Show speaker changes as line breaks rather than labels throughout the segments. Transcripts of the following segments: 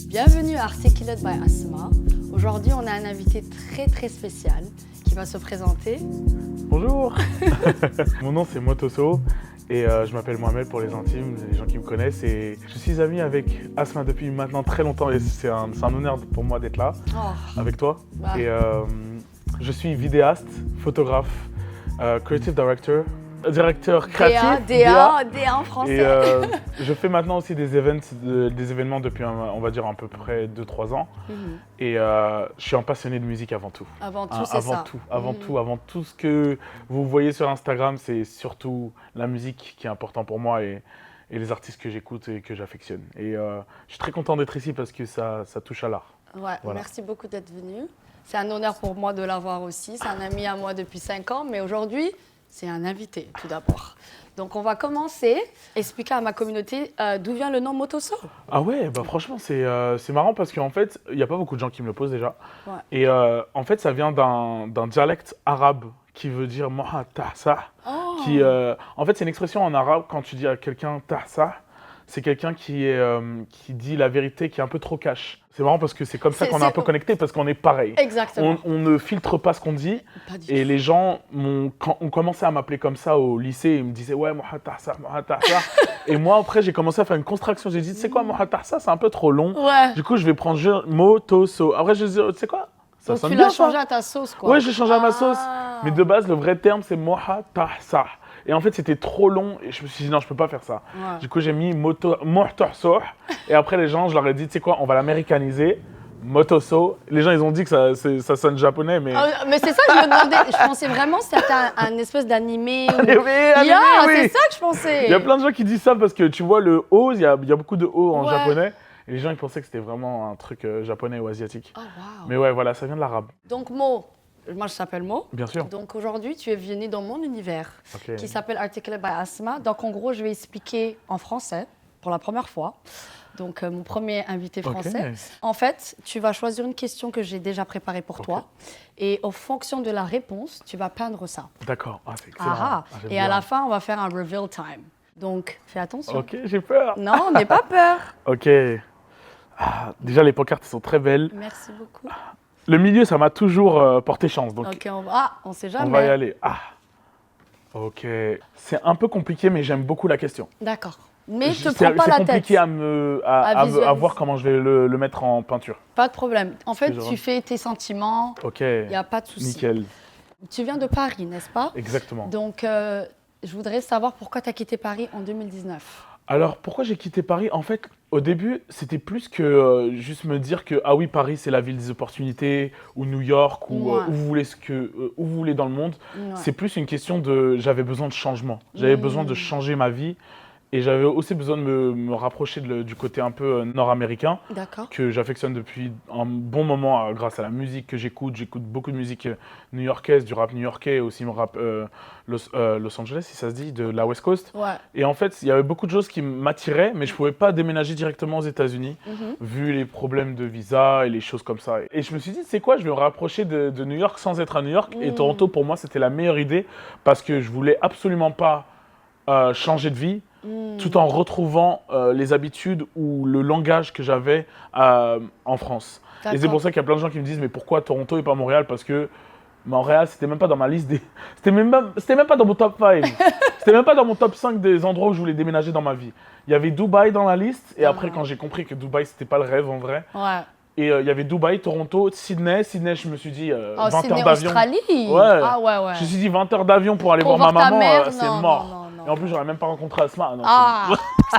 Bienvenue à Articulate by Asma. Aujourd'hui, on a un invité très spécial qui va se présenter.
Bonjour. Mon nom c'est Motoso et je m'appelle Mohamed pour les intimes, les gens qui me connaissent. Et je suis ami avec Asma depuis maintenant très longtemps et c'est un honneur pour moi d'être là avec toi.
Bah.
Et je suis vidéaste, photographe, creative directeur créatif.
DA en français.
Et je fais maintenant aussi des événements depuis, on va dire, à peu près 2-3 ans. Et je suis un passionné de musique avant tout.
Avant tout, c'est ça.
Avant tout ce que vous voyez sur Instagram, c'est surtout la musique qui est important pour moi et les artistes que j'écoute et que j'affectionne. Et je suis très content d'être ici parce que ça touche à l'art.
Ouais,
Voilà.
Merci beaucoup d'être venu. C'est un honneur pour moi de l'avoir aussi. C'est un ami à moi depuis 5 ans, mais aujourd'hui, c'est un invité tout d'abord. Donc on va commencer. Expliquer à ma communauté d'où vient le nom Motoso.
Ah ouais, bah franchement c'est marrant parce qu'en fait, il n'y a pas beaucoup de gens qui me le posent déjà.
Ouais.
Et en fait, ça vient d'un dialecte arabe qui veut dire Moha Tahsa.
Oh.
En fait, c'est une expression en arabe quand tu dis à quelqu'un Tahsa. C'est quelqu'un qui dit la vérité, qui est un peu trop cash. C'est marrant parce que c'est comme ça qu'on est un peu connecté parce qu'on est pareil.
Exactement.
On ne filtre pas ce qu'on dit.
Pas du
Et
tout.
les gens ont commencé à m'appeler comme ça au lycée. Ils me disaient ouais, Moha Tahsa, Moha Tahsa. Et moi, après, j'ai commencé à faire une contraction. J'ai dit, tu sais quoi, Moha Tahsa, c'est un peu trop long.
Ouais.
Du coup, je vais prendre Motoso. Après, je dis, tu sais quoi, ça
Donc
sonne
tu
bien
l'as changé
ça.
à ta sauce, quoi.
Ouais, j'ai changé à ma sauce.
Ah.
Mais de base, le vrai terme, c'est Moha Tahsa. Et en fait, c'était trop long et je me suis dit non, je peux pas faire ça.
Ouais.
Du coup, j'ai mis Motoso. Et après, les gens, je leur ai dit, tu sais quoi, on va l'américaniser. Motoso. Les gens, ils ont dit que ça sonne japonais, mais.
Ah, mais c'est ça que je me demandais. Je pensais vraiment que c'était un espèce d'animé. Ou...
Animé, oui.
C'est ça que je pensais.
Il y a plein de gens qui disent ça parce que tu vois le O, il y a beaucoup de O en
Ouais.
japonais. Et les gens, ils pensaient que c'était vraiment un truc japonais ou asiatique.
Oh, wow.
Mais ouais, voilà, ça vient de l'arabe.
Donc, Mo, moi je s'appelle Mo.
Bien sûr.
Donc aujourd'hui, tu es venu dans mon univers
Ok.
qui s'appelle Articulate by Asma. Donc en gros, je vais expliquer en français pour la première fois. Donc mon premier invité français.
Ok.
En fait, tu vas choisir une question que j'ai déjà préparée pour toi. Et en fonction de la réponse, tu vas peindre ça.
D'accord. Ah, c'est excellent.
Ah,
j'aime
et à
bien.
la fin, on va faire un reveal time. Donc fais attention.
Ok, j'ai peur.
Non, n'aie pas peur.
Ok. Ah, déjà, les pancartes sont très belles.
Merci beaucoup.
Le milieu, ça m'a toujours porté chance. Donc,
Ok, on sait jamais.
on va y aller. Ah. Ok. C'est un peu compliqué, mais j'aime beaucoup la question.
D'accord. Mais te
C'est
prends pas la tête.
compliqué à
visualiser.
voir comment je vais le mettre en peinture.
Pas de problème. En fait,
Excusez-moi.
tu fais tes sentiments.
Ok.
Il n'y a pas de souci.
Nickel.
Tu viens de Paris, n'est-ce pas?
Exactement.
Donc, je voudrais savoir pourquoi tu as quitté Paris en 2019.
Alors, pourquoi j'ai quitté Paris? En fait, au début, c'était plus que juste me dire que, ah oui, Paris, c'est la ville des opportunités, ou New York, ou
Ouais.
où vous voulez dans le monde.
Ouais.
C'est plus une question de, j'avais besoin de changement. J'avais besoin de changer ma vie. Et j'avais aussi besoin de me rapprocher du côté un peu nord-américain,
D'accord.
que j'affectionne depuis un bon moment grâce à la musique que j'écoute. J'écoute beaucoup de musique new-yorkaise, du rap new-yorkais, aussi le rap Los Angeles, si ça se dit, de la West Coast.
Ouais.
Et en fait, il y avait beaucoup de choses qui m'attiraient, mais je ne pouvais pas déménager directement aux États-Unis,
Mhm.
vu les problèmes de visa et les choses comme ça. Et je me suis dit, c'est quoi, je vais me rapprocher de New York sans être à New York. Et Toronto, pour moi, c'était la meilleure idée, parce que je voulais absolument pas changer de vie, tout en retrouvant les habitudes ou le langage que j'avais en France. Et c'est
D'accord.
pour ça qu'il y a plein de gens qui me disent, mais pourquoi Toronto et pas Montréal? Parce que Montréal, c'était même pas dans ma liste des... C'était même pas dans mon top 5. C'était même pas dans mon top 5 des endroits où je voulais déménager dans ma vie. Il y avait Dubaï dans la liste, et après, quand j'ai compris que Dubaï, c'était pas le rêve en vrai,
Ouais.
et il y avait Dubaï, Toronto, Sydney. Sydney, je me suis dit, 20
Sydney,
heures d'avion.
Australie.
Ouais.
Ah ouais, ouais.
Je me suis dit 20 heures d'avion pour aller
Pour
voir ma
voir ta
maman,
mère,
c'est
non,
mort.
non, non,
Et en plus, j'aurais même pas rencontré Asma. Non,
Ah,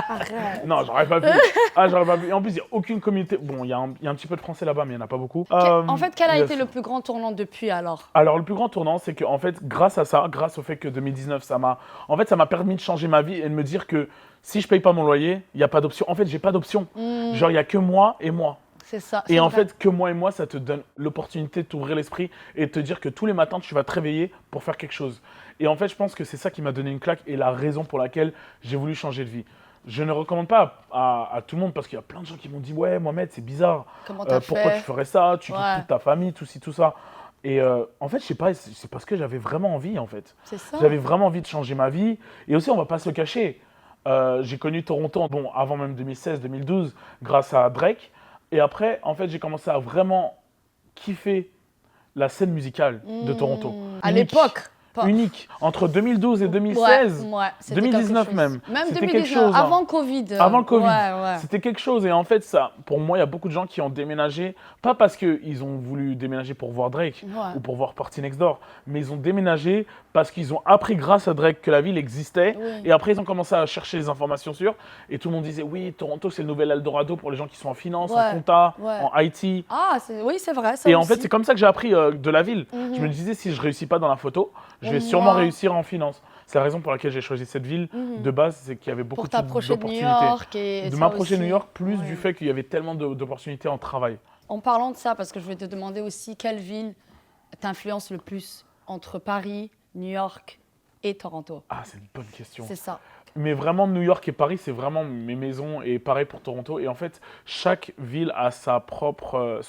arrête.
non, j'aurais pas pu. Ah, j'aurais pas pu. Et en plus, il n'y a aucune communauté. Bon, il y a un petit peu de français là-bas, mais il n'y en a pas beaucoup.
En fait, quel a
Yes.
été le plus grand tournant depuis alors?
Alors, le plus grand tournant, c'est que, en fait, grâce à ça, grâce au fait que 2019, ça m'a permis de changer ma vie et de me dire que si je paye pas mon loyer, il n'y a pas d'option. En fait, j'ai pas d'option. Genre, il n'y a que moi et moi.
C'est ça.
Et
c'est
en
vrai.
fait, que moi et moi, ça te donne l'opportunité de t'ouvrir l'esprit et de te dire que tous les matins, tu vas te réveiller pour faire quelque chose. Et en fait, je pense que c'est ça qui m'a donné une claque et la raison pour laquelle j'ai voulu changer de vie. Je ne recommande pas à tout le monde parce qu'il y a plein de gens qui m'ont dit « Ouais, Mohamed, c'est bizarre.
Comment t'as
Pourquoi
fait?
tu ferais ça? Tu quittes
Ouais.
toute ta famille, tout ci, tout ça. » Et en fait, je sais pas, c'est parce que j'avais vraiment envie, en fait.
C'est ça.
J'avais vraiment envie de changer ma vie. Et aussi, on va pas se le cacher. J'ai connu Toronto, bon, avant même 2016-2012, grâce à Drake. Et après, en fait, j'ai commencé à vraiment kiffer la scène musicale de Toronto.
À
Unique.
l'époque.
Unique. Entre 2012 et 2016,
Ouais, c'était
2019
quelque chose.
même.
Même
C'était
2019,
quelque chose. Hein.
avant Covid.
Avant le Covid.
Ouais.
C'était quelque chose. Et en fait, ça, pour moi, il y a beaucoup de gens qui ont déménagé, pas parce qu'ils ont voulu déménager pour voir Drake ou pour voir Party Next Door, mais ils ont déménagé parce qu'ils ont appris grâce à Drake que la ville existait.
Oui.
Et après, ils ont commencé à chercher les informations sur. Et tout le monde disait, oui, Toronto, c'est le nouvel Eldorado pour les gens qui sont en finance, en compta, en IT.
Ah, oui, c'est vrai. Ça
et
aussi.
en fait, c'est comme ça que j'ai appris de la ville. Je me disais, si je réussis pas dans la photo, je vais sûrement réussir en finance. C'est la raison pour laquelle j'ai choisi cette ville de base, c'est qu'il y avait beaucoup d'opportunités.
Pour t'approcher de New York. Et
de m'approcher de New York, plus du fait qu'il y avait tellement d'opportunités en travail.
En parlant de ça, parce que je vais te demander aussi quelle ville t'influence le plus entre Paris, New York et Toronto.
Ah, c'est une bonne question.
C'est ça.
Mais vraiment, New York et Paris, c'est vraiment mes maisons, et pareil pour Toronto. Et en fait, chaque ville a son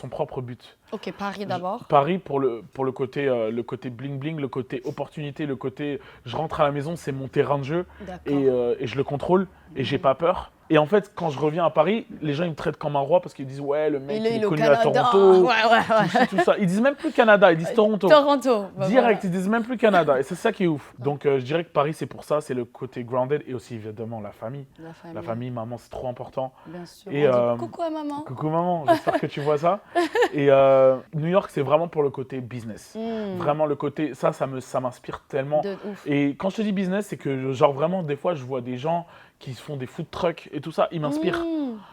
propre but.
Ok, Paris d'abord.
Paris pour le côté bling bling, le côté opportunité, le côté je rentre à la maison, c'est mon terrain de jeu et je le contrôle et j'ai pas peur. Et en fait, quand je reviens à Paris, les gens ils me traitent comme un roi parce qu'ils disent ouais, le mec il est connu à Toronto, tout ça. Ils disent même plus Canada, ils disent Toronto.
Toronto.
Direct, ils disent même plus Canada et c'est ça qui est ouf. Donc je dirais que Paris c'est pour ça, c'est le côté grounded et aussi évidemment la famille. La famille, maman, c'est trop important.
Bien sûr.
Et,
coucou à maman.
Coucou maman, j'espère que tu vois ça. Et New York, c'est vraiment pour le côté business. Vraiment le côté, ça m'inspire tellement.
De ouf.
Et quand je te dis business, c'est que genre vraiment des fois je vois des gens qui font des food trucks et tout ça, ils m'inspirent.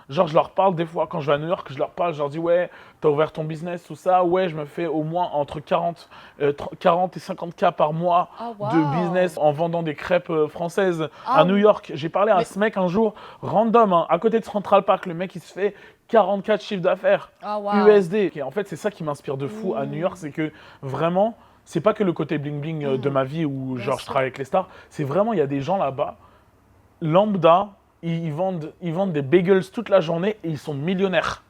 Genre je leur parle des fois quand je vais à New York, je leur parle, je leur dis ouais, t'as ouvert ton business, tout ça, ouais, je me fais au moins entre 40 et 50K par mois de business en vendant des crêpes françaises à New York. J'ai parlé à ce mec un jour, random, hein, à côté de Central Park, le mec il se fait 44 chiffres d'affaires USD. Et en fait, c'est ça qui m'inspire de fou à New York, c'est que vraiment, c'est pas que le côté bling bling de ma vie où genre je travaille avec les stars, c'est vraiment il y a des gens là-bas lambda, ils vendent des bagels toute la journée et ils sont millionnaires.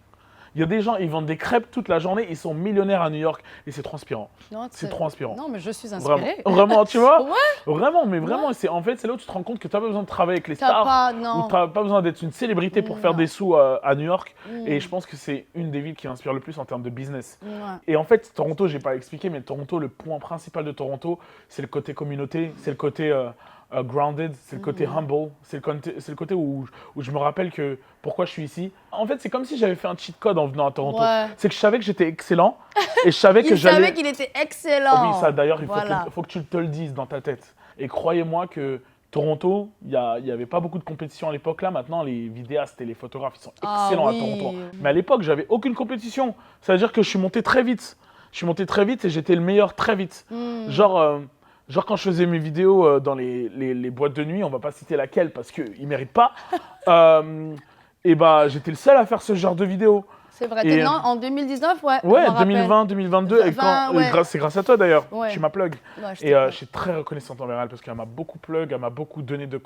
Il y a des gens, ils vendent des crêpes toute la journée, ils sont millionnaires à New York et c'est trop inspirant. C'est trop inspirant.
Non, mais je suis inspirée.
Vraiment, tu vois.
Ouais.
Vraiment, mais vraiment, en fait, c'est là où tu te rends compte que tu n'as pas besoin de travailler avec les stars. Ou tu n'as pas besoin d'être une célébrité pour faire des sous à New York. Et je pense que c'est une des villes qui m'inspire le plus en termes de business. Et en fait, Toronto, je n'ai pas expliqué, mais Toronto, le point principal de Toronto, c'est le côté communauté, c'est le côté grounded, c'est le côté humble, c'est le côté où je me rappelle que pourquoi je suis ici. En fait, c'est comme si j'avais fait un cheat code en venant à Toronto. C'est que je savais que j'étais excellent et je savais que j'allais...
Il savait qu'il était excellent.
Oui, ça d'ailleurs, il faut que tu te le dises dans ta tête. Et croyez-moi que Toronto, il n'y avait pas beaucoup de compétition à l'époque. Là, maintenant, les vidéastes et les photographes, ils sont excellents à Toronto. Mais à l'époque, j'avais aucune compétition. Ça veut dire que je suis monté très vite. Je suis monté très vite et j'étais le meilleur très vite. Genre quand je faisais mes vidéos dans les boîtes de nuit, on va pas citer laquelle parce qu'ils ne méritent pas, et bah j'étais le seul à faire ce genre de vidéos.
C'est vrai, en 2019,
ouais. Ouais, 2020, 2022, c'est grâce à toi d'ailleurs, tu m'as plug. Et je suis très reconnaissante envers elle parce qu'elle m'a beaucoup plug, elle m'a beaucoup donné de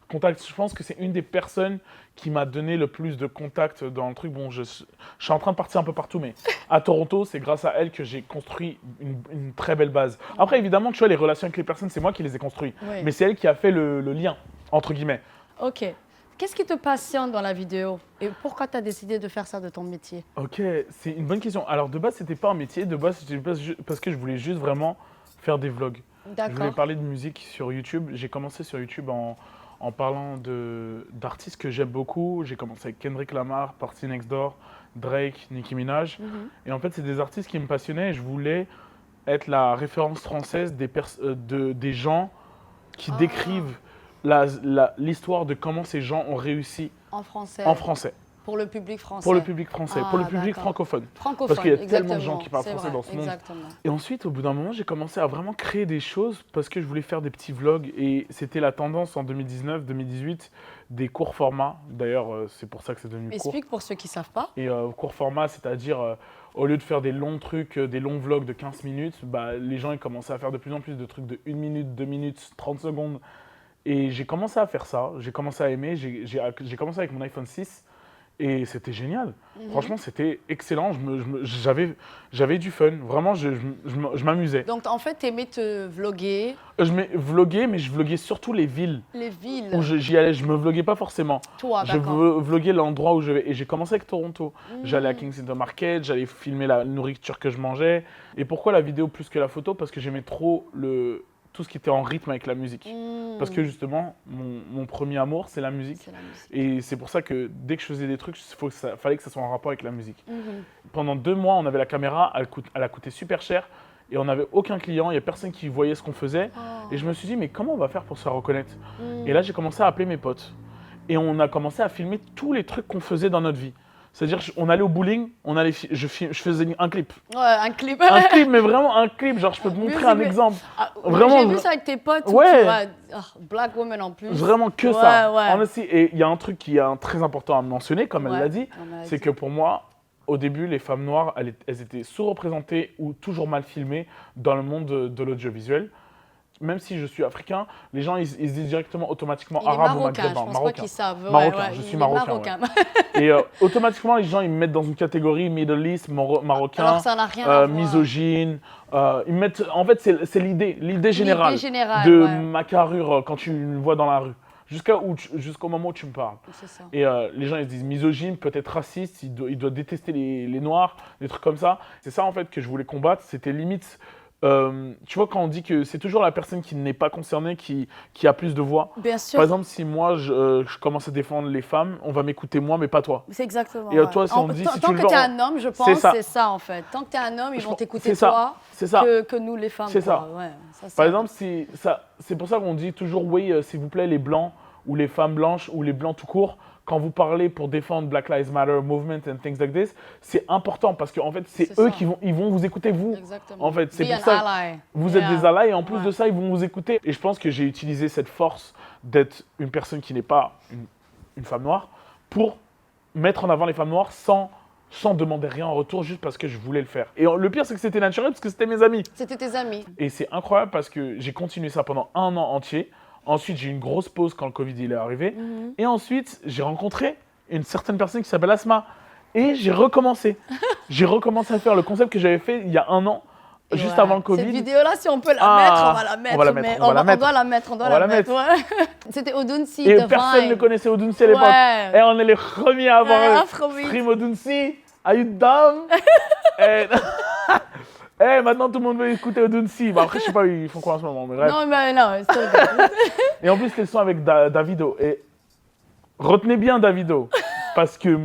contacts. Je pense que c'est une des personnes qui m'a donné le plus de contacts dans le truc. Bon, je suis en train de partir un peu partout, mais à Toronto, c'est grâce à elle que j'ai construit une très belle base. Après, évidemment, tu vois, les relations avec les personnes, c'est moi qui les ai construites. Mais c'est elle qui a fait le lien, entre guillemets.
Ok. Qu'est-ce qui te passionne dans la vidéo et pourquoi tu as décidé de faire ça de ton métier?
Ok, c'est une bonne question. Alors de base, c'était pas un métier. De base, c'était parce que je voulais juste vraiment faire des vlogs. Je voulais parler de musique sur YouTube. J'ai commencé sur YouTube en parlant d'artistes que j'aime beaucoup. J'ai commencé avec Kendrick Lamar, Party Next Door, Drake, Nicki Minaj. Et en fait, c'est des artistes qui me passionnaient et je voulais être la référence française des gens qui décrivent l'histoire de comment ces gens ont réussi en français.
Pour le public français.
Pour le public français, pour le public francophone. Parce qu'il y a tellement de gens qui parlent français dans ce monde. Et ensuite, au bout d'un moment, j'ai commencé à vraiment créer des choses parce que je voulais faire des petits vlogs. Et c'était la tendance en 2019-2018 des courts formats. D'ailleurs, c'est pour ça que c'est devenu court.
Explique pour ceux qui ne savent pas.
Et court format, c'est-à-dire au lieu de faire des longs trucs, des longs vlogs de 15 minutes, les gens ils commençaient à faire de plus en plus de trucs de 1 minute, 2 minutes, 30 secondes. Et j'ai commencé à faire ça, j'ai commencé à aimer, j'ai commencé avec mon iPhone 6 Et c'était génial. Franchement, c'était excellent. J'avais du fun. Vraiment, je m'amusais.
Donc, en fait, tu aimais te vloguer,
Vloguais, mais je vloguais surtout les villes
les villes.
où j'y allais. Je me vloguais pas forcément.
Toi,
Je
d'accord.
vloguais l'endroit où je vais. Et j'ai commencé avec Toronto. J'allais à Kensington Market, j'allais filmer la nourriture que je mangeais. Et pourquoi la vidéo plus que la photo? Parce que j'aimais trop tout ce qui était en rythme avec la musique. Parce que justement, mon premier amour, c'est la musique.
C'est la musique.
Et c'est pour ça que dès que je faisais des trucs, fallait que ça soit en rapport avec la musique. Pendant 2 mois, on avait la caméra, elle a coûté super cher. Et on n'avait aucun client, il n'y a personne qui voyait ce qu'on faisait. Et je me suis dit, mais comment on va faire pour se faire reconnaître? Et là, j'ai commencé à appeler mes potes. Et on a commencé à filmer tous les trucs qu'on faisait dans notre vie. C'est-à-dire, on allait au bowling, je faisais un clip.
Ouais, un clip.
Un clip, mais vraiment un clip. Genre, je peux te montrer un exemple.
Ah,
Vraiment,
j'ai vu ça avec tes potes. Où
ouais.
tu vas... Black woman en plus.
Vraiment que
Ouais,
ça.
ouais.
Honestly, et il y a un truc qui est très important à mentionner, comme elle
Ouais,
l'a dit,
comme elle a
c'est
dit.
que pour moi, au début, les femmes noires, elles étaient sous-représentées ou toujours mal filmées dans le monde de l'audiovisuel. Même si je suis africain, les gens ils se disent directement automatiquement
Il est
arabe ou
marocain, je
maghrébin.
pense pas qu'ils savent.
Marocain, je suis
il est
marocain. Et automatiquement, les gens ils me mettent dans une catégorie Middle East, marocain,
Alors que ça n'a rien à voir.
misogyne. Ils mettent, en fait, c'est l'idée générale, de
ouais.
ma carrure quand tu me vois dans la rue. Jusqu'au moment où tu me parles.
C'est ça.
Et les gens ils se disent misogyne, peut-être raciste, il doit détester les noirs, des trucs comme ça. C'est ça en fait que je voulais combattre, c'était limite... tu vois, quand on dit que c'est toujours la personne qui n'est pas concernée qui a plus de voix.
Bien sûr.
Par exemple, si moi je commence à défendre les femmes, on va m'écouter moi, mais pas toi.
C'est exactement.
Et toi, si on dit, si
tant
tu le
que tu es
vends,
un homme, je pense, c'est ça en fait. Tant que tu es un homme, ils vont t'écouter toi
C'est ça.
que nous les femmes.
C'est ça.
Ouais,
Par exemple, c'est pour ça qu'on dit toujours oui, s'il vous plaît, les blancs ou les femmes blanches ou les blancs tout court. Quand vous parlez pour défendre Black Lives Matter movement and things like this, c'est important parce qu'en fait, c'est eux qui vont vous écouter vous.
Exactement.
En fait, c'est
Be
pour
an
ça
ally.
vous êtes des alliés et en plus
Ouais.
de ça, ils vont vous écouter. Et je pense que j'ai utilisé cette force d'être une personne qui n'est pas une femme noire pour mettre en avant les femmes noires sans demander rien en retour, juste parce que je voulais le faire. Et le pire, c'est que c'était naturel parce que c'était mes amis.
C'était tes amis.
Et c'est incroyable parce que j'ai continué ça pendant 1 an entier. Ensuite, j'ai eu une grosse pause quand le Covid il est arrivé. Et ensuite, j'ai rencontré une certaine personne qui s'appelle Asma. Et j'ai recommencé. J'ai recommencé à faire le concept que j'avais fait il y a 1 an, juste avant le Covid.
Cette vidéo-là, si on peut la mettre, on va la mettre.
On va la mettre,
mais
on va la mettre.
On doit la mettre. Ouais. C'était Odunsi.
Et
Divine.
personne ne connaissait Odunsi à l'époque.
Ouais.
Et on est les premiers à avoir
Afrobeat.
stream Odunsi. Are you dumb? Et maintenant tout le monde veut écouter Odunsi. Bah, après, je sais pas, ils font quoi en ce moment. Mais bref.
Non, mais non, c'est tout.
Et en plus, c'était le son avec Davido. Et retenez bien Davido. Parce que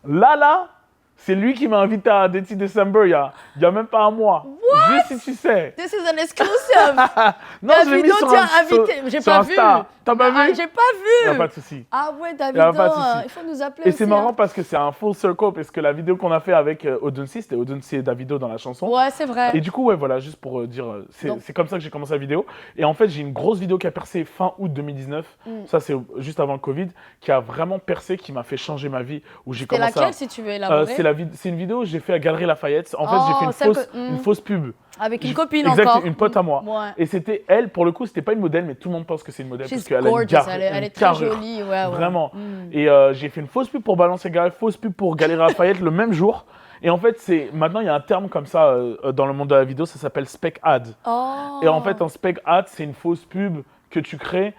là, c'est lui qui m'a invité à Dirty December il y a même pas un mois. Juste si tu sais.
This is an exclusive.
Non, je l'ai mis
Davido
sur
t'a
un
invité. J'ai
sur
pas
Insta.
vu.
T'as pas vu?
J'ai pas
Il n'y a
vu.
pas de souci.
Ah ouais,
Y
Davido,
a pas de souci.
il faut nous appeler
Et
aussi.
c'est marrant parce que c'est un full circle, parce que la vidéo qu'on a fait avec Odunsi, c'était Odunsi et Davido dans la chanson.
Ouais, c'est vrai.
Et du coup, ouais, voilà, juste pour dire, c'est comme ça que j'ai commencé la vidéo. Et en fait, j'ai une grosse vidéo qui a percé fin août 2019. Ça, c'est juste avant le Covid, qui a vraiment percé, qui m'a fait changer ma vie. Où j'ai
C'est
commencé
laquelle, si tu veux élaborer?
c'est une vidéo que j'ai fait à Galerie Lafayette. En fait, j'ai fait une fausse pub.
Avec une copine
Exact,
encore.
une pote à moi.
Ouais.
Et c'était elle, pour le coup, c'était pas une modèle, mais tout le monde pense que c'est une modèle parce
She's
qu'elle a
gorgeous, elle est très
carrure.
jolie. Ouais,
Vraiment. Et j'ai fait une fausse pub pour Balenciaga, fausse pub pour Galerie Lafayette le même jour. Et en fait, maintenant, il y a un terme comme ça dans le monde de la vidéo, ça s'appelle spec ad.
Oh.
Et en fait, un spec ad, c'est une fausse pub que tu crées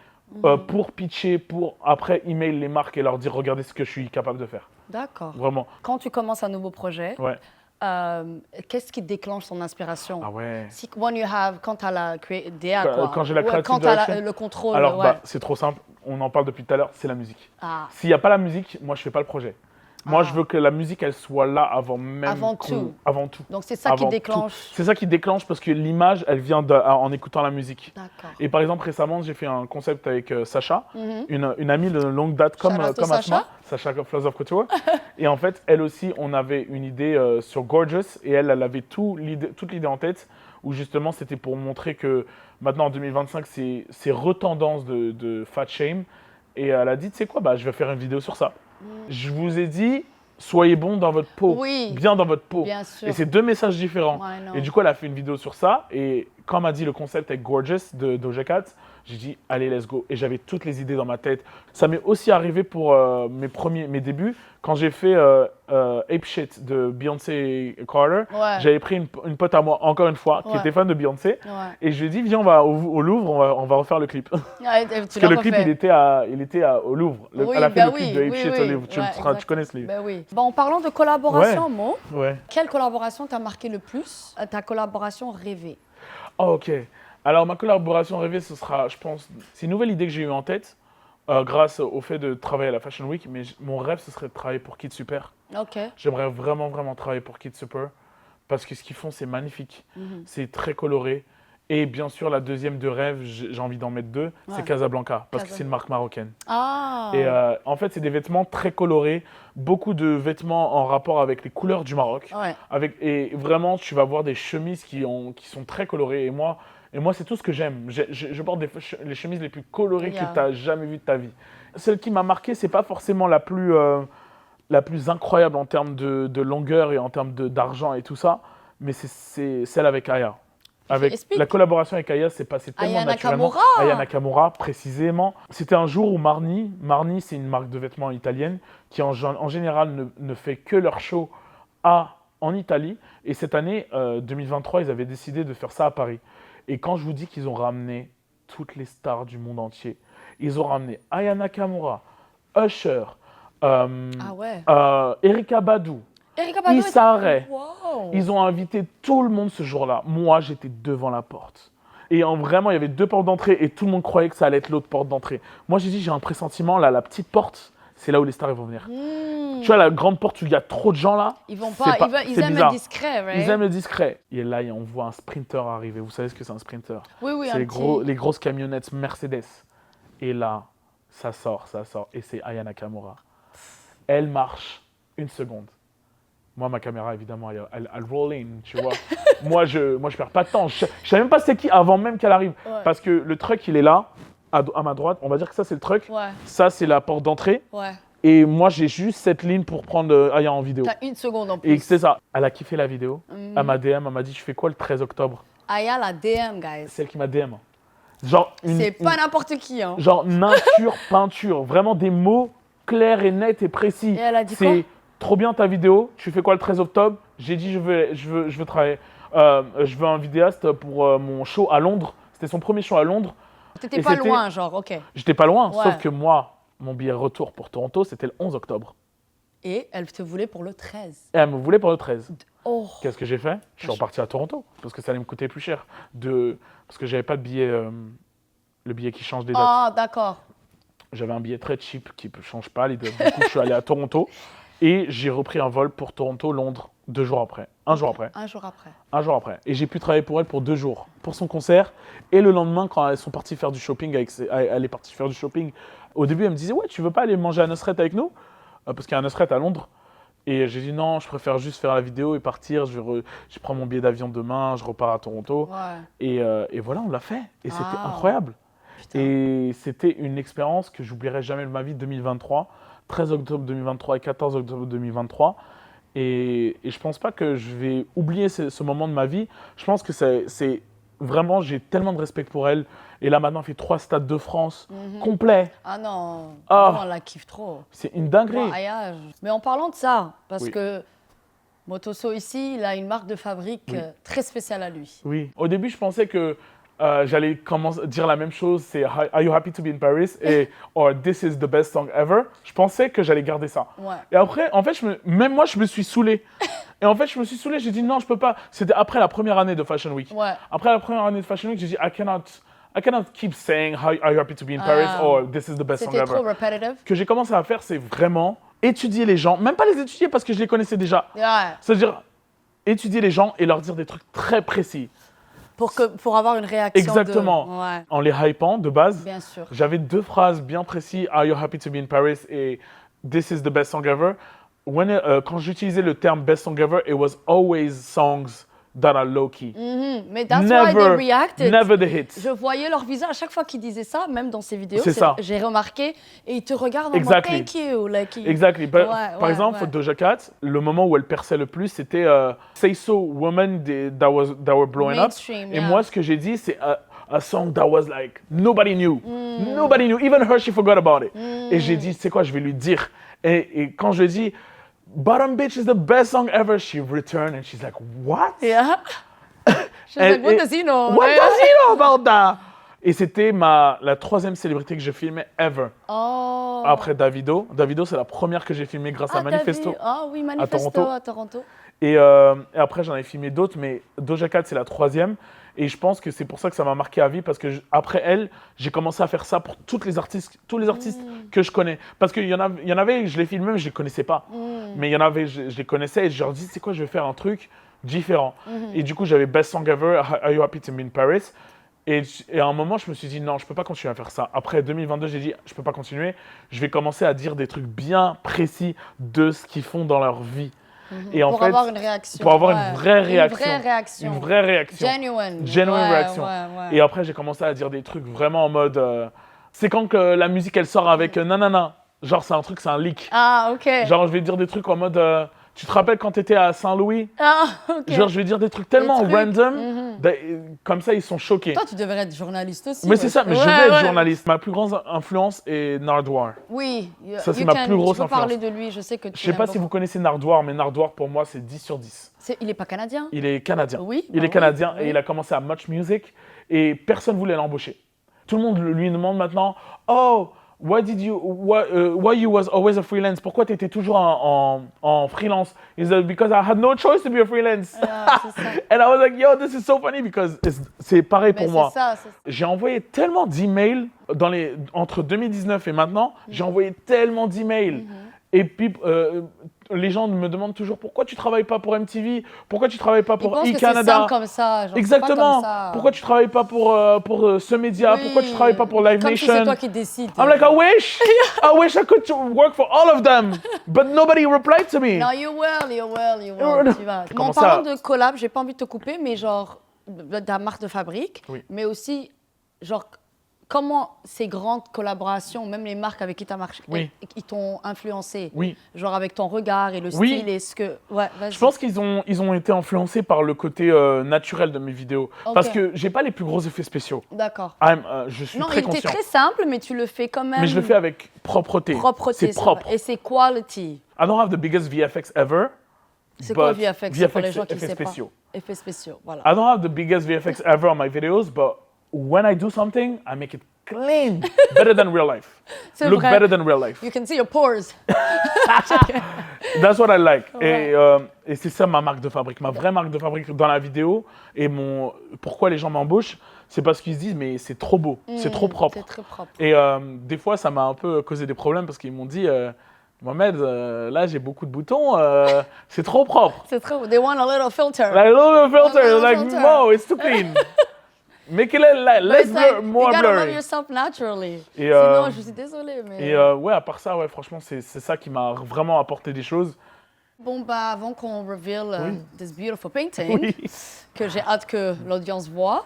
pour pitcher, pour après email les marques et leur dire regardez ce que je suis capable de faire.
D'accord.
Vraiment.
Quand tu commences un nouveau projet,
Ouais.
qu'est-ce qui déclenche ton inspiration?
Ah ouais.
Quand tu as la DA, quoi.
Quand j'ai la creative
quand tu as
direction.
le contrôle.
Alors,
ouais.
bah, c'est trop simple. On en parle depuis tout à l'heure, c'est la musique.
Ah.
S'il n'y a pas la musique, moi, je fais pas le projet. Moi, je veux que la musique, elle soit là avant même.
Avant tout.
Avant tout.
Donc c'est ça qui
Avant
déclenche.
tout. C'est ça qui déclenche parce que l'image, elle vient en écoutant la musique.
D'accord.
Et par exemple, récemment, j'ai fait un concept avec Sacha, une amie de longue date comme
Shout out to
Asma, Sacha Flowers of Couture. Et en fait, elle aussi, on avait une idée sur Gorgeous et elle avait toute l'idée en tête où justement, c'était pour montrer que maintenant en 2025, c'est retendance de fat shame. Et elle a dit, tu sais quoi, bah, je vais faire une vidéo sur ça. Je vous ai dit, soyez bon dans votre peau,
Oui.
bien dans votre peau.
Bien sûr.
Et c'est 2 messages différents.
Ouais, non.
Et du coup, elle a fait une vidéo sur ça. Et quand elle m'a dit le concept avec Gorgeous de Doja Cat, J'ai dit, allez, let's go. Et j'avais toutes les idées dans ma tête. Ça m'est aussi arrivé pour mes débuts. Quand j'ai fait Ape Shit de Beyoncé Carter,
Ouais.
j'avais pris une pote à moi, encore une fois, qui
Ouais.
était fan de Beyoncé.
Ouais.
Et je lui ai dit, viens, on va au Louvre, on va refaire le clip.
Ah, tu
Parce que
l'as
le clip,
refait.
il était au Louvre.
Oui,
Elle a fait
bah
le clip
oui,
de Ape
oui,
Shit
oui.
au Louvre. Tu
Ouais,
connais ce livre.
Ben oui. Bon, en parlant de collaboration, Mo,
Ouais.
quelle collaboration t'a marqué le plus? Ta collaboration rêvée?
Oh, ok. Alors, ma collaboration rêvée, ce sera, je pense, c'est une nouvelle idée que j'ai eue en tête grâce au fait de travailler à la Fashion Week. Mais mon rêve, ce serait de travailler pour Kid Super.
Ok.
J'aimerais vraiment, vraiment travailler pour Kid Super parce que ce qu'ils font, c'est magnifique. C'est très coloré. Et bien sûr, la deuxième de rêve, j'ai envie d'en mettre deux, c'est
Ouais.
Casablanca parce que c'est une marque marocaine.
Ah.
Et en fait, c'est des vêtements très colorés, beaucoup de vêtements en rapport avec les couleurs du Maroc.
Ouais.
Et vraiment, tu vas voir des chemises qui sont très colorées. Et moi, c'est tout ce que j'aime. Je porte les chemises les plus colorées
Yeah.
que tu as jamais vues de ta vie. Celle qui m'a marqué, c'est pas forcément la plus incroyable en termes de longueur et en termes d'argent et tout ça, mais c'est celle avec Aya.
Explique.
La collaboration avec Aya s'est passée tellement
Aya
naturellement.
Nakamura.
Aya Nakamura, précisément. C'était un jour où Marni, c'est une marque de vêtements italienne qui en général ne fait que leur show en Italie. Et cette année, 2023, ils avaient décidé de faire ça à Paris. Et quand je vous dis qu'ils ont ramené toutes les stars du monde entier, ils ont ramené Aya Nakamura, Usher,
Ah ouais.
Erykah Badu,
Erykah Badu.
Issa Rae.
Wow.
Ils ont invité tout le monde ce jour-là. Moi, j'étais devant la porte. Et vraiment, il y avait deux portes d'entrée et tout le monde croyait que ça allait être l'autre porte d'entrée. Moi, j'ai dit, j'ai un pressentiment, là, la petite porte, c'est là où les stars ils vont venir. Tu vois, la grande porte où il y a trop de gens là.
Ils vont
c'est
pas.
c'est
Ils aiment
bizarre.
être discrets, right?
Ils aiment le discret. Et là, on voit un sprinter arriver. Vous savez ce que c'est un sprinter?
Oui, oui.
C'est
un
les
petit-
grosses camionnettes Mercedes. Et là, ça sort. Et c'est Aya Nakamura. Elle marche une seconde. Moi, ma caméra, évidemment, elle roll in, tu vois. moi, je perds pas de temps. Je savais même pas c'est qui avant même qu'elle arrive.
Ouais.
Parce que le truck, il est là, à ma droite. On va dire que ça, c'est le truck.
Ouais.
Ça, c'est la porte d'entrée.
Ouais.
Et moi, j'ai juste cette ligne pour prendre Aya en vidéo.
T'as une seconde en plus.
Et c'est ça. Elle a kiffé la vidéo.
Mm.
Elle m'a DM, elle m'a dit, je fais quoi le 13 octobre?
Aya la DM, guys.
Celle qui m'a DM. Genre,
C'est pas n'importe qui, hein.
genre nature, peinture. Vraiment des mots clairs et nets et précis.
Et elle a dit quoi?
C'est trop bien ta vidéo. Tu fais quoi le 13 octobre? J'ai dit, je veux travailler. Je veux un vidéaste pour mon show à Londres. C'était son premier show à Londres.
T'étais
Et
pas
c'était-
loin, genre, ok.
J'étais pas loin,
Ouais.
sauf que moi, mon billet retour pour Toronto, c'était le 11 octobre.
Et elle te voulait pour le 13.
Et elle me voulait pour le 13.
Oh.
Qu'est-ce que j'ai fait? Je suis reparti à Toronto parce que ça allait me coûter plus cher. Parce que j'avais pas de billet, le billet qui change des dates.
Ah, d'accord.
J'avais un billet très cheap qui ne change pas les dates. Du coup, je suis allé à Toronto et j'ai repris un vol pour Toronto-Londres 2 jours après. Un jour après.
Un jour après.
Un jour après. Et j'ai pu travailler pour elle pour 2 jours, pour son concert. Et le lendemain, quand elles sont parties faire du shopping, elle est partie faire du shopping. Au début, elle me disait, ouais, tu veux pas aller manger à Nusret avec nous? Parce qu'il y a un Nusret à Londres. Et j'ai dit, non, je préfère juste faire la vidéo et partir. Je prends mon billet d'avion demain, je repars à Toronto.
Ouais.
Et voilà, on l'a fait. Et c'était
Ah.
incroyable.
Putain.
Et c'était une expérience que j'oublierai jamais de ma vie, 2023. 13 octobre 2023 et 14 octobre 2023. Et je pense pas que je vais oublier ce moment de ma vie. Je pense que c'est vraiment, j'ai tellement de respect pour elle. Et là, maintenant, elle fait 3 stades de France complets.
Ah non.
Ah.
Non, on la kiffe trop.
C'est une dinguerie.
Moi, Aya, mais en parlant de ça, parce
Oui.
que Motoso ici, il a une marque de fabrique
Oui.
très spéciale à lui.
Oui. Au début, je pensais que j'allais dire la même chose, c'est Are you happy to be in Paris? Et or This is the best song ever. Je pensais que j'allais garder ça.
Ouais.
Et après, en fait, même moi, je me suis saoulé. Et en fait, je me suis saoulé, j'ai dit non, je peux pas. C'était après la première année de Fashion Week.
Ouais.
Après la première année de Fashion Week, j'ai dit I cannot keep saying Are you happy to be in Paris?
Ah.
Or This is the best song
C'était trop
ever.
repetitive.
Ce que j'ai commencé à faire, c'est vraiment étudier les gens. Même pas les étudier parce que je les connaissais déjà.
Ouais.
C'est-à-dire étudier les gens et leur dire des trucs très précis.
Pour avoir une réaction.
Exactement.
Ouais.
En les hypant de base.
Bien sûr.
J'avais 2 phrases bien précises, Are you happy to be in Paris et This is the best song ever. Quand j'utilisais le terme best song ever, it was always songs that are low-key.
Mais that's why they reacted.
Never the hits.
Je voyais leur visage à chaque fois qu'ils disaient ça, même dans ces vidéos.
C'est ça.
J'ai remarqué et ils te regardent en
Exactly.
mode thank you. Like,
Exactly.
Ouais,
Par exemple, Doja Cat, le moment où elle perçait le plus, c'était Say So Woman that were blowing up.
Mainstream,
Et
yeah.
moi, ce que j'ai dit, c'est a song that was like, nobody knew. Nobody knew. Even her, she forgot about it. Et j'ai dit, c'est quoi, je vais lui dire. Et quand je lui ai dit, Bottom Bitch is the best song ever, she returned and she's like, what?
Yeah. She's like, what does he know?
What does he know about that? Et c'était la troisième célébrité que j'ai filmée ever.
Oh.
Après Davido. Davido, c'est la première que j'ai filmée grâce à Manifesto.
Ah oui, Manifesto à Toronto.
Et après, j'en ai filmé d'autres, mais Doja Cat, c'est la troisième. Et je pense que c'est pour ça que ça m'a marqué à vie, parce que après elle, j'ai commencé à faire ça pour tous les artistes que je connais. Parce qu'il y en avait, je les filmais, mais je les connaissais pas. Mais il y en avait, je les connaissais, et je leur dis, c'est quoi, je vais faire un truc différent. Et du coup, j'avais Best Song Ever, Are You Happy to Be in Paris? Et à un moment, je me suis dit, non, je peux pas continuer à faire ça. Après 2022, j'ai dit, je peux pas continuer. Je vais commencer à dire des trucs bien précis de ce qu'ils font dans leur vie. Et en
pour
fait,
avoir une réaction.
Pour avoir une vraie réaction.
Une vraie réaction.
Genuine réaction.
Ouais.
Et après, j'ai commencé à dire des trucs vraiment en mode... c'est quand que la musique, elle sort avec nanana. Genre, c'est un truc, c'est un leak.
Ah, ok.
Genre, je vais dire des trucs en mode... tu te rappelles quand tu étais à Saint-Louis?
Ah, ok.
Genre, je vais dire des trucs tellement random. Comme ça, ils sont choqués.
Toi, tu devrais être journaliste aussi.
Mais c'est ça, mais je vais être journaliste. Ma plus grande influence est Nardwuar.
Oui.
Ça, c'est ma plus grosse
tu peux
influence.
parler de lui, je sais que tu
Je sais pas si vous connaissez Nardwuar, mais Nardwuar, pour moi, c'est 10 sur 10.
Il n'est pas canadien?
Il est canadien.
Oui.
Il est canadien et il a commencé à Much Music et personne ne voulait l'embaucher. Tout le monde lui demande maintenant, oh, why you was always a freelance? Pourquoi tu étais toujours en freelance? He said, because I had no choice to be a freelance. And I was like, yo, this is so funny because c'est pareil pour moi. J'ai envoyé tellement d'emails entre 2019 et maintenant, j'ai envoyé tellement d'emails. Et puis, les gens me demandent toujours pourquoi tu travailles pas pour MTV, pourquoi tu travailles pas pour e-Canada.
C'est simple comme ça. Genre,
exactement.
pas comme ça.
Pourquoi tu travailles pas pour ce média, pourquoi tu travailles pas pour Live
comme
Nation.
Si c'est toi qui décides.
I'm like, I wish I could work for all of them, but nobody replied to me.
No, you will. Tu vas. En parlant de collab, j'ai pas envie de te couper, mais genre de ta marque de fabrique, mais aussi genre comment ces grandes collaborations, même les marques avec qui tu as marché, ils t'ont influencé. Genre avec ton regard et le style et ce que... Ouais, vas-y.
Je pense qu'ils ont été influencés par le côté naturel de mes vidéos. Parce que j'ai pas les plus gros effets spéciaux.
D'accord.
Je suis très conscient.
Non, il était très simple, mais tu le fais quand même...
Mais je le fais avec propreté. C'est propre.
Et c'est quality.
I don't have the biggest VFX ever.
C'est quoi VFX pour les gens qui ne savent pas? Effets spéciaux, voilà.
I don't have the biggest VFX ever on my videos, but when I do something, I make it clean, better than real life. Look better than real life.
You can see your pores.
That's what I like. Et c'est ça ma marque de fabrique, ma vraie marque de fabrique dans la vidéo. Et pourquoi les gens m'embauchent, c'est parce qu'ils se disent mais c'est trop beau, c'est trop propre.
C'est très propre.
Et des fois, ça m'a un peu causé des problèmes parce qu'ils m'ont dit Mohamed, là j'ai beaucoup de boutons, c'est trop propre.
C'est trop. They want a little filter.
Like a little filter, like no, it's too clean. Make it less blur, more blurry.
You gotta love yourself naturally.
Et,
sinon, je suis désolée, mais...
Et ouais, à part ça, ouais, franchement, c'est ça qui m'a vraiment apporté des choses.
Bon, bah, avant qu'on reveal this beautiful painting, que j'ai hâte que l'audience voit.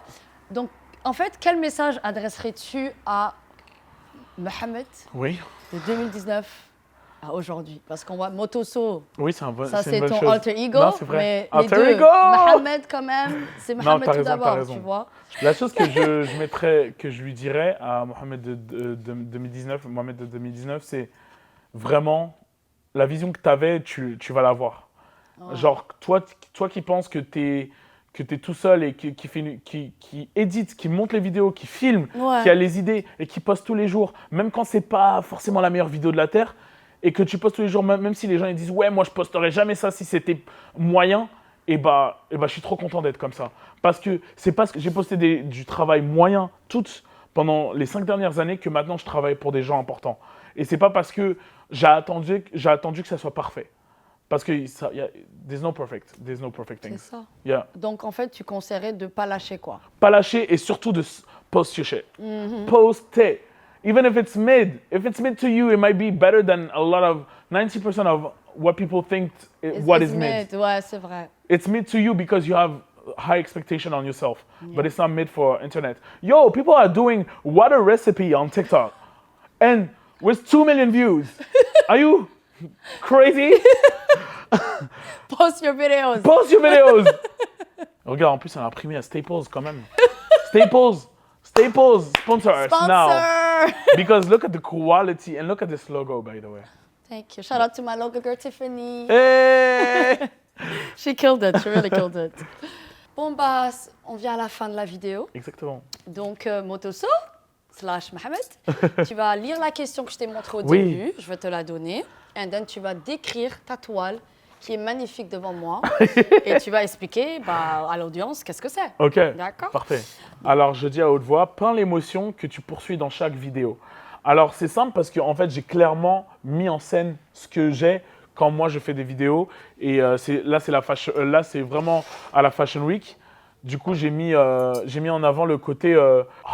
Donc, en fait, quel message adresserais-tu à Mohamed de 2019 à aujourd'hui? Parce qu'on voit Motoso.
Oui, c'est une bonne chose.
Ça, c'est ton alter ego.
Non, c'est vrai.
Mais
alter
les deux,
ego
Mohamed, quand même, c'est Mohamed tout d'abord, tu vois.
La chose que je lui dirais à Mohamed de 2019, Mohamed de 2019, c'est vraiment la vision que tu avais, tu vas l'avoir. Genre, toi qui penses que tu es tout seul et qui édite, qui monte les vidéos, qui filme, qui a les idées et qui poste tous les jours, même quand c'est pas forcément la meilleure vidéo de la Terre, et que tu postes tous les jours, même si les gens ils disent « Ouais, moi je posterais jamais ça si c'était moyen », et bah, je suis trop content d'être comme ça. Parce que c'est parce que j'ai posté du travail moyen pendant les 5 dernières années que maintenant je travaille pour des gens importants. Et c'est pas parce que j'ai attendu que ça soit parfait. Parce que there's no perfect things.
C'est ça.
Yeah.
Donc en fait, tu conseillerais de pas lâcher quoi?
Pas lâcher et surtout de post your shit. Poster. Even if it's mid to you, it might be better than 90% of what people think what is mid.
Ouais, c'est vrai.
It's mid to you because you have high expectation on yourself, but it's not mid for internet. Yo, people are doing what a recipe on TikTok, and with 2 million views. Are you crazy?
Post your videos.
Post your videos. Regarde, en plus, elle a imprimé à Staples quand même. Staples. Staples, sponsor us now.
Sponsor!
Because look at the quality and look at this logo, by the way.
Thank you. Shout out to my logo girl, Tiffany.
Hey!
She killed it. She really killed it. Bon, bah, on vient à la fin de la vidéo.
Exactement.
Donc, Motoso / Mohamed, tu vas lire la question que je t'ai montrée au
Oui.
début. Je vais te la donner. And then, tu vas décrire ta toile qui est magnifique devant moi. Et tu vas expliquer à l'audience qu'est-ce que c'est.
Ok.
D'accord.
Parfait. Alors, je dis à haute voix, peins l'émotion que tu poursuis dans chaque vidéo. Alors, c'est simple parce que en fait, j'ai clairement mis en scène ce que j'ai quand moi je fais des vidéos. Et là, c'est vraiment à la Fashion Week. Du coup, j'ai mis en avant le côté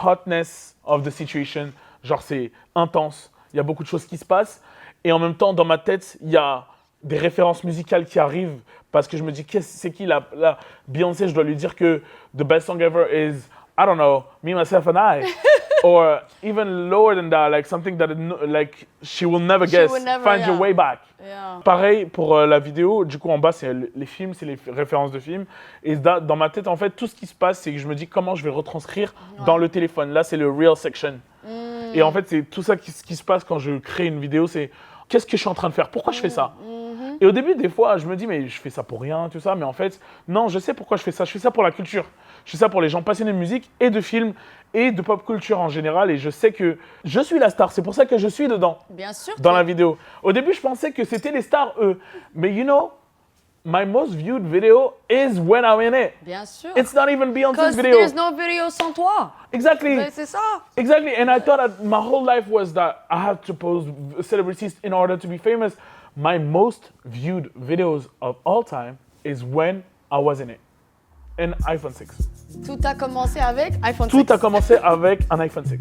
hotness of the situation. Genre, c'est intense. Il y a beaucoup de choses qui se passent. Et en même temps, dans ma tête, il y a des références musicales qui arrivent parce que je me dis, c'est qui la Beyoncé, je dois lui dire que the best song ever is, I don't know, Me, Myself and I. Or even lower than that, like something that like she will never guess. Find your way back.
Yeah.
Pareil pour la vidéo, du coup en bas c'est les films, c'est les références de films. Et dans ma tête en fait, tout ce qui se passe, c'est que je me dis comment je vais retranscrire dans le téléphone. Là c'est le real section. Et en fait c'est tout ça qui se passe quand je crée une vidéo, c'est qu'est-ce que je suis en train de faire, pourquoi je fais ça. Et au début, des fois, je me dis, mais je fais ça pour rien, tout ça. Mais en fait, non, je sais pourquoi je fais ça. Je fais ça pour la culture. Je fais ça pour les gens passionnés de musique et de films et de pop culture en général. Et je sais que je suis la star. C'est pour ça que je suis dedans,
Bien sûr.
dans la vidéo. Au début, je pensais que c'était les stars, eux. Mais you know, my most viewed video is when I'm in it.
Bien sûr.
It's not even Beyoncé's
Because
video.
there's no video sans toi.
Exactly.
Mais c'est ça.
Exactly. And I thought that my whole life was that I had to pose celebrities in order to be famous. My most viewed videos of all time is when I was in it. An iPhone 6.
Tout a commencé avec iPhone 6.
Tout a commencé avec un iPhone 6.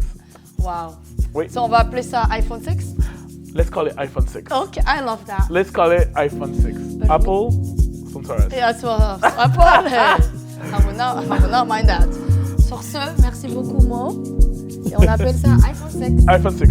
Wow.
Oui.
So on va appeler ça iPhone 6?
Let's call it iPhone 6.
Okay, I love that.
Let's call it iPhone 6. Apple, sponsor us.
Yeah, so, Apple, hey. I will not mind that. Sur ce, merci beaucoup Mo. Et on appelle ça iPhone 6.
iPhone 6.